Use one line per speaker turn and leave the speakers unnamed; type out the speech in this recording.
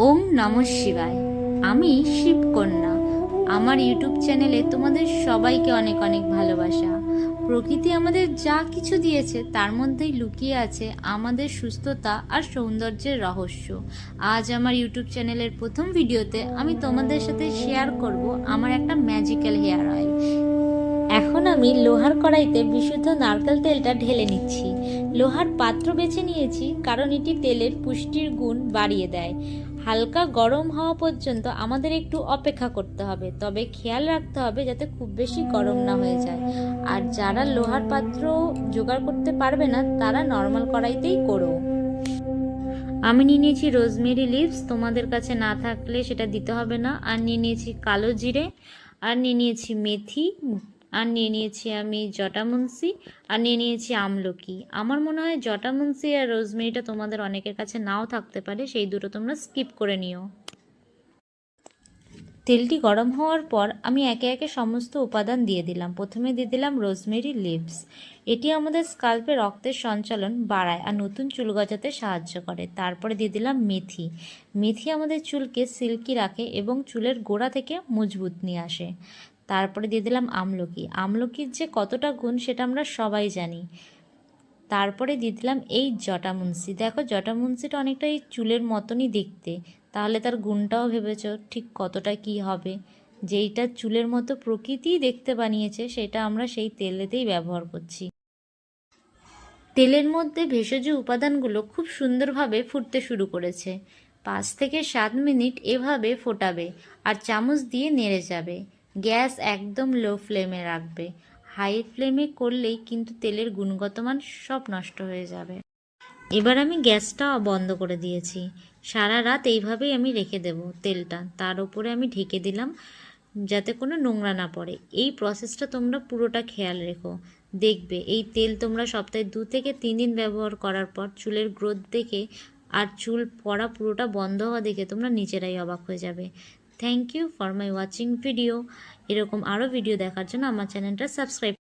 ওম নমঃ শিবায়। আমি শিবকন্যা। আমার ইউটিউব চ্যানেলে তোমাদের সবাইকে অনেক অনেক ভালোবাসা। প্রকৃতি আমাদের যা কিছু দিয়েছে তার মধ্যেই লুকিয়ে আছে আমাদের সুস্থতা আর সৌন্দর্যের রহস্য। আজ আমার ইউটিউব চ্যানেলের প্রথম ভিডিওতে আমি তোমাদের সাথে শেয়ার করব আমার একটা ম্যাজিক্যাল হেয়ার অয়েল। এখন আমি লোহার কড়াইতে বিশুদ্ধ নারকেল তেলটা ঢেলে নিচ্ছি। লোহার পাত্র বেছে নিয়েছি কারণ এটি তেলের পুষ্টির গুণ বাড়িয়ে দেয়। হালকা গরম হওয়া পর্যন্ত আমাদের একটু অপেক্ষা করতে হবে, তবে খেয়াল রাখতে হবে যাতে খুব বেশি গরম না হয়ে যায়। আর যারা লোহার পাত্র জোগাড় করতে পারবে না তারা নর্মাল কড়াইতেই করো। আমি নিয়ে নিয়েছি রোজমেরি লিভস, তোমাদের কাছে না থাকলে সেটা দিতে হবে না। আর নিয়ে নিয়েছি কালো জিরে, আর নিয়ে নিয়েছি মেথি, আর নিয়ে নিয়েছি আমি জটামুন্সি, আর নিয়ে নিয়েছি আমলকি। আমার মনে হয় জটামুন্সি আর রোজমেরিটা তোমাদের অনেকের কাছে নাও থাকতে পারে, সেই দুটো তোমরা স্কিপ করে নিও। তেলটি গরম হওয়ার পর আমি একে একে সমস্ত উপাদান দিয়ে দিলাম। প্রথমে দিয়ে দিলাম রোজমেরি লিভস। এটি আমাদের স্কাল্পে রক্তের সঞ্চালন বাড়ায় আর নতুন চুল গজাতে সাহায্য করে। তারপরে দিয়ে দিলাম মেথি। মেথি আমাদের চুলকে সিল্কি রাখে এবং চুলের গোড়া থেকে মজবুত নিয়ে আসে। তারপরে দিয়ে দিলাম আমলকি। আমলকির যে কতটা গুণ সেটা আমরা সবাই জানি। তারপরে দিয়ে দিলাম এই জটামুন্সি। দেখো জটামুন্সিটা অনেকটা এই চুলের মতনই দেখতে, তাহলে তার গুণটাও ভেবেছ ঠিক কতটা কি হবে। যেইটা চুলের মতো প্রকৃতিই দেখতে বানিয়েছে সেটা আমরা সেই তেলেতেই ব্যবহার করছি। তেলের মধ্যে ভেষজ উপাদানগুলো খুব সুন্দরভাবে ফুটতে শুরু করেছে। 5 থেকে 7 মিনিট এভাবে ফোটাবে আর চামচ দিয়ে নেড়ে যাবে। গ্যাস একদম লো ফ্লেমে রাখবে। হাই ফ্লেমে করলেই কিন্তু তেলের গুণগত মান সব নষ্ট হয়ে যাবে। এবার আমি গ্যাসটা বন্ধ করে দিয়েছি। সারা রাত এইভাবেই আমি রেখে দেব তেলটা। তার উপরে আমি ঢেকে দিলাম যাতে কোনো নোংরা না পড়ে। এই প্রসেসটা তোমরা পুরোটা খেয়াল রেখো। দেখবে এই তেল তোমরা সপ্তাহে 2 থেকে 3 দিন ব্যবহার করার পর চুলের গ্রোথ দেখে আর চুল পড়া পুরোটা বন্ধ হওয়া দেখে তোমরা নিজেরাই অবাক হয়ে যাবে। Thank you for my watching video. এরকম আরও ভিডিও দেখার জন্য আমার চ্যানেলটা সাবস্ক্রাইব